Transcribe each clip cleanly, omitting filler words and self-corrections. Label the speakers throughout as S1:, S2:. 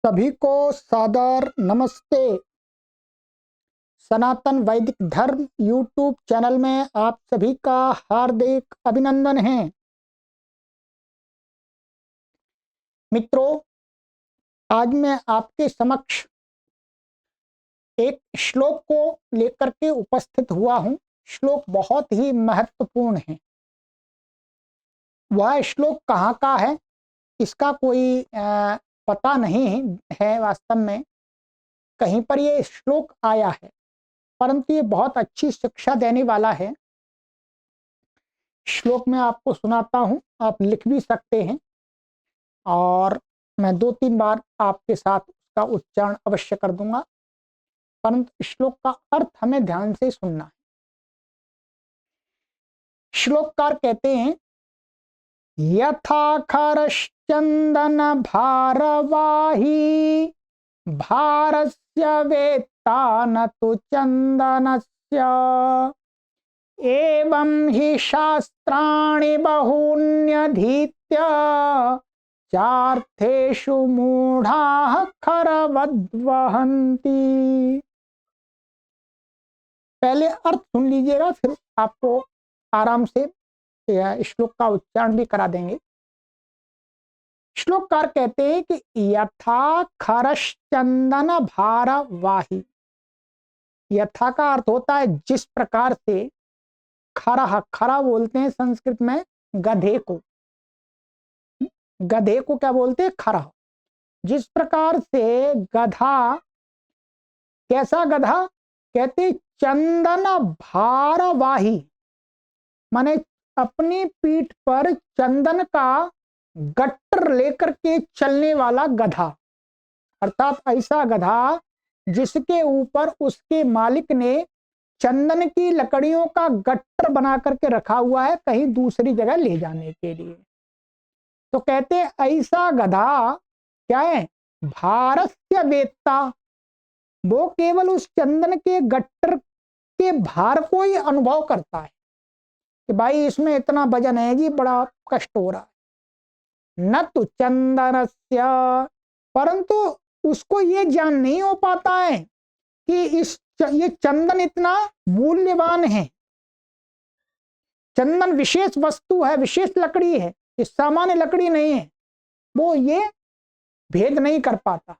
S1: सभी को सादर नमस्ते। सनातन वैदिक धर्म यूट्यूब चैनल में आप सभी का हार्दिक अभिनंदन है। मित्रों, आज मैं आपके समक्ष एक श्लोक को लेकर के उपस्थित हुआ हूं। श्लोक बहुत ही महत्वपूर्ण है। वह श्लोक कहाँ का है इसका कोई पता नहीं है। वास्तव में कहीं पर ये श्लोक आया है, परंतु ये बहुत अच्छी शिक्षा देने वाला है। श्लोक मैं आपको सुनाता हूं, आप लिख भी सकते हैं और मैं 2-3 बार आपके साथ उसका उच्चारण अवश्य कर दूंगा, परंतु श्लोक का अर्थ हमें ध्यान से सुनना है। श्लोककार कहते हैं, यथा खरश्चंदन भारवाही भारस्य वेत्ता न तु चंदनस्य एवं हि शास्त्राणि बहून्यधीत्य चार्थेषु मूढ़ाः खरवद्वहन्ति। पहले अर्थ सुन लीजिएगा, फिर आपको आराम से श्लोक का उच्चारण भी करा देंगे। श्लोककार कहते हैं कि यथा खरश्चंदन भारवाही। यथा का अर्थ होता है जिस प्रकार से। खरा, खरा बोलते हैं संस्कृत में गधे को। गधे को क्या बोलते हैं? खरा। जिस प्रकार से गधा, कैसा गधा? कहते चंदन भारवाही, माने अपनी पीठ पर चंदन का गट्टर लेकर के चलने वाला गधा। अर्थात ऐसा गधा जिसके ऊपर उसके मालिक ने चंदन की लकड़ियों का गट्टर बना करके रखा हुआ है कहीं दूसरी जगह ले जाने के लिए। तो कहते ऐसा गधा क्या है? भारस्य वेत्ता। वो केवल उस चंदन के गट्टर के भार को ही अनुभव करता है कि भाई इसमें इतना वजन है जी, बड़ा कष्ट हो रहा है। न तो चंदनस्य, परंतु उसको ये ज्ञान नहीं हो पाता है कि ये चंदन इतना मूल्यवान है। चंदन विशेष वस्तु है, विशेष लकड़ी है, ये सामान्य लकड़ी नहीं है। वो ये भेद नहीं कर पाता।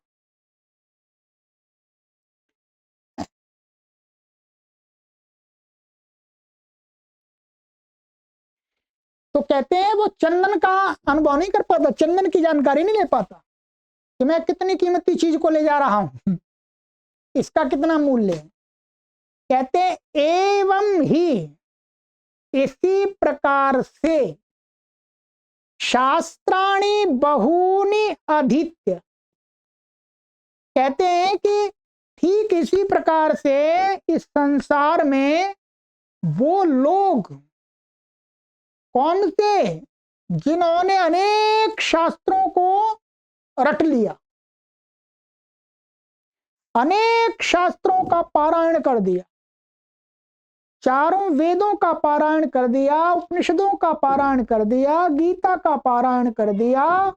S1: तो कहते हैं वो चंदन का अनुभव नहीं कर पाता, चंदन की जानकारी नहीं ले पाता कि मैं कितनी कीमती चीज को ले जा रहा हूं, इसका कितना मूल्य है। कहते एवं ही, इसी प्रकार से, शास्त्राणि बहूनि अधीत्य। कहते हैं कि ठीक इसी प्रकार से इस संसार में वो लोग, कौन से? जिन्होंने अनेक शास्त्रों को रट लिया, अनेक शास्त्रों का पारायण कर दिया, चारों वेदों का पारायण कर दिया, उपनिषदों का पारायण कर दिया, गीता का पारायण कर दिया,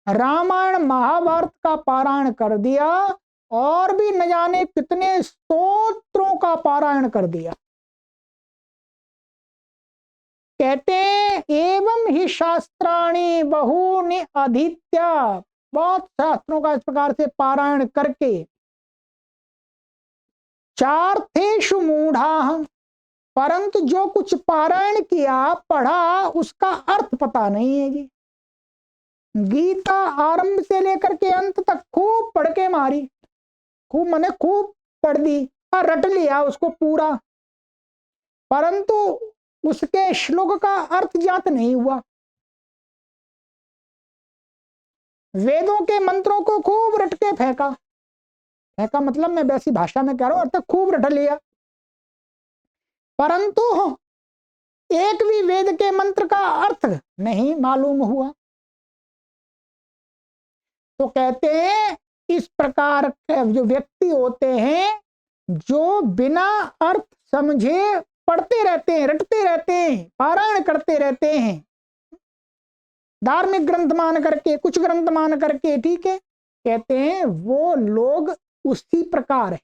S1: रामायण महाभारत का पारायण कर दिया और भी न जाने कितने स्तोत्रों का पारायण कर दिया। कहते एवं ही शास्त्राणि बहूनि अधीत्य। बहुत शास्त्रों का इस प्रकार से पारायण करके चार्थेषु मूढ़ाः, परंतु जो कुछ पारायण किया, पढ़ा, उसका अर्थ पता नहीं है जी। गीता आरंभ से लेकर के अंत तक खूब पढ़ के मारी, खूब माने खूब पढ़ दी और रट लिया उसको पूरा, परंतु उसके श्लोक का अर्थ ज्ञात नहीं हुआ। वेदों के मंत्रों को खूब रट के फेंका, फेंका मतलब मैं वैसी भाषा में कह रहा हूं, अर्थात खूब रट लिया, परंतु एक भी वेद के मंत्र का अर्थ नहीं मालूम हुआ। तो कहते हैं इस प्रकार के जो व्यक्ति होते हैं, जो बिना अर्थ समझे पढ़ते रहते हैं, रटते रहते हैं, पारायण करते रहते हैं, धार्मिक ग्रंथ मान करके, कुछ ग्रंथ मान करके, ठीक है, कहते हैं वो लोग उसी प्रकार है।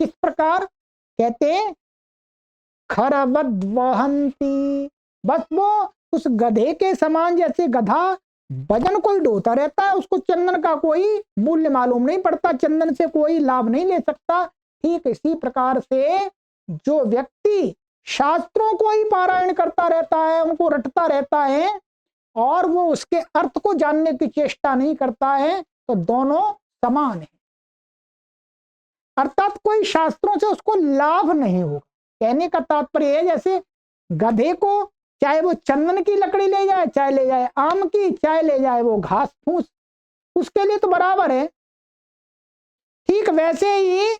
S1: किस प्रकार? कहते हैं खरवद वहंती, बस वो उस गधे के समान, जैसे गधा वजन कोई ढोता रहता है, उसको चंदन का कोई मूल्य मालूम नहीं पड़ता, चंदन से कोई लाभ नहीं ले सकता। ठीक इसी प्रकार से जो व्यक्ति शास्त्रों को ही पारायण करता रहता है, उनको रटता रहता है, और वो उसके अर्थ को जानने की चेष्टा नहीं करता है, तो दोनों समान है। अर्थात कोई शास्त्रों से उसको लाभ नहीं होगा। कहने का तात्पर्य है जैसे गधे को चाहे वो चंदन की लकड़ी ले जाए, चाहे ले जाए आम की, चाहे ले जाए वो घास फूस, उसके लिए तो बराबर है। ठीक वैसे ही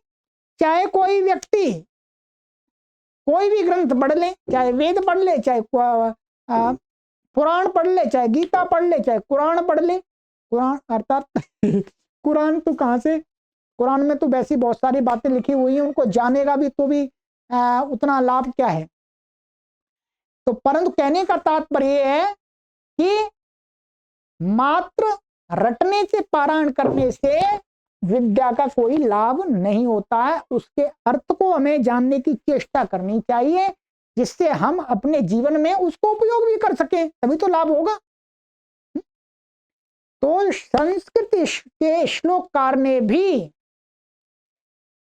S1: चाहे कोई व्यक्ति कोई भी ग्रंथ पढ़ ले, चाहे वेद पढ़ ले, चाहे पुराण पढ़ ले, चाहे गीता पढ़ ले, चाहे कुरान पढ़ ले, कुरान अर्थात कुरान तो कहां से, कुरान में तो वैसी बहुत सारी बातें लिखी हुई हैं, उनको जानेगा भी तो भी उतना लाभ क्या है। तो परंतु कहने का तात्पर्य है कि मात्र रटने से, पारायण करने से विद्या का कोई लाभ नहीं होता है। उसके अर्थ को हमें जानने की चेष्टा करनी चाहिए, जिससे हम अपने जीवन में उसको उपयोग भी कर सकें, तभी तो लाभ होगा। तो संस्कृत के श्लोककार ने भी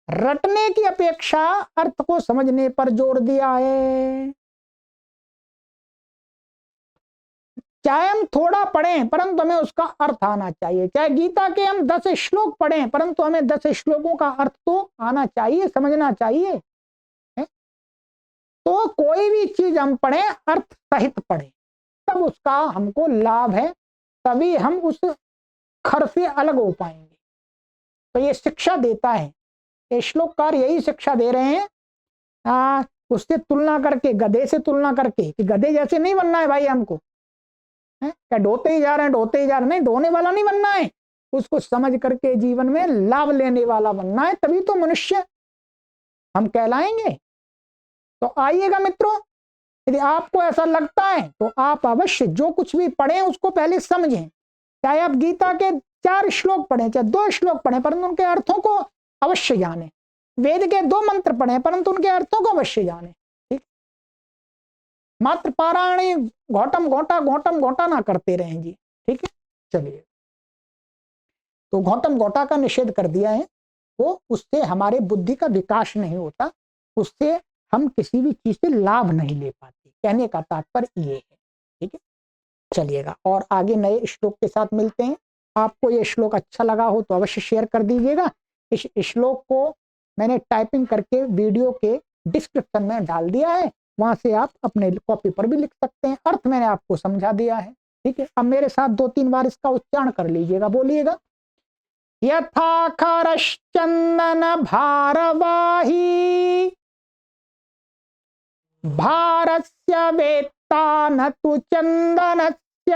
S1: रटने की अपेक्षा अर्थ को समझने पर जोर दिया है। चाहे हम थोड़ा पढ़ें परंतु हमें उसका अर्थ आना चाहिए, चाहे गीता के हम 10 श्लोक पढ़ें परंतु हमें 10 श्लोकों का अर्थ तो आना चाहिए, समझना चाहिए। तो कोई भी चीज हम पढ़ें अर्थ सहित पढ़ें, तब उसका हमको लाभ है, तभी हम उस खर से अलग हो पाएंगे। तो ये शिक्षा देता है, ये श्लोककार यही शिक्षा दे रहे हैं। उससे तुलना करके, गधे से तुलना करके, कि गधे जैसे नहीं बनना है भाई हमको, क्या ढोते ही जा रहे हैं, ढोते ही जा रहे हैं, नहीं, ढोने वाला नहीं बनना है, उसको समझ करके जीवन में लाभ लेने वाला बनना है, तभी तो मनुष्य हम कहलाएंगे। तो आइएगा मित्रों, यदि आपको ऐसा लगता है तो आप अवश्य जो कुछ भी पढ़ें उसको पहले समझें। चाहे आप गीता के 4 श्लोक पढ़ें, चाहे 2 श्लोक पढ़ें, परंतु उनके अर्थों को अवश्य जानें। वेद के 2 मंत्र पढ़ें परंतु उनके अर्थों को अवश्य जानें। ठीक, मात्र पारायण घोटम घोटा ना करते रहें जी। ठीक है, चलिए, तो घोटम घोटा का निषेध कर दिया है, वो उससे हमारे बुद्धि का विकास नहीं होता, उससे हम किसी भी चीज से लाभ नहीं ले पाते। कहने का तात्पर्य ये है। ठीक है, चलिएगा, और आगे नए श्लोक के साथ मिलते हैं। आपको ये श्लोक अच्छा लगा हो तो अवश्य शेयर कर दीजिएगा। इस श्लोक को मैंने टाइपिंग करके वीडियो के डिस्क्रिप्शन में डाल दिया है, वहां से आप अपने कॉपी पर भी लिख सकते हैं। अर्थ मैंने आपको समझा दिया है। ठीक है, अब मेरे साथ 2-3 बार इसका उच्चारण कर लीजिएगा, बोलिएगा। यथा खरश्चंदन भारवाही भारस्य वेत्ता न तु चंदनस्य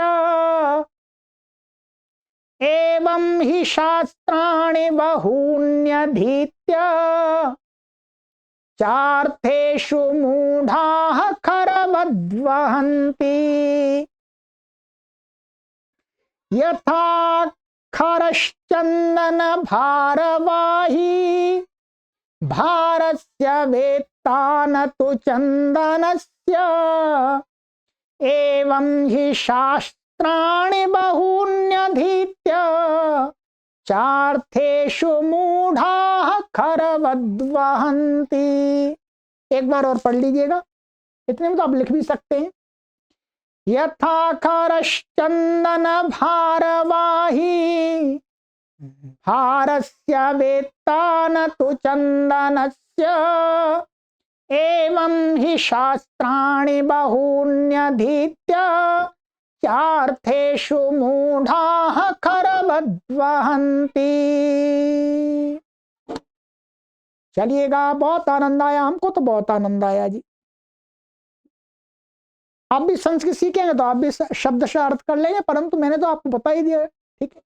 S1: एवं हि शास्त्राणि बहून्यधीत्य चार्थेषु मूढ़ाः खरवद्वहन्ति। यथा खरश्चंदन भारवाही भारस्य वेत्ता न तु चंदनस्य एवं हि शास्त्राणि बहून्यधीत्य चार्थेषु मूढ़ाः खरवद्वहन्ति। एक बार और पढ़ लीजिएगा, इतने में तो आप लिख भी सकते हैं। यथा खरश्चंदन भारवाही भारस्य वेत्ता न तु चंदनस्य एवं हि शास्त्राणि बहून्यधीत्य चार्थेषु मूढ़ाः खरवद्वहन्ति। चलिएगा, बहुत आनंद आया, हमको तो बहुत आनंद आया जी। आप भी संस्कृत सीखेंगे तो आप भी शब्द अर्थ कर लेंगे, परंतु मैंने तो आपको बता ही दिया। ठीक है,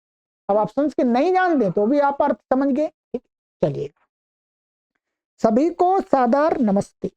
S1: अब आप संस्कृत नहीं जानते तो भी आप अर्थ समझ गए। ठीक, चलिएगा, सभी को सादर नमस्ते।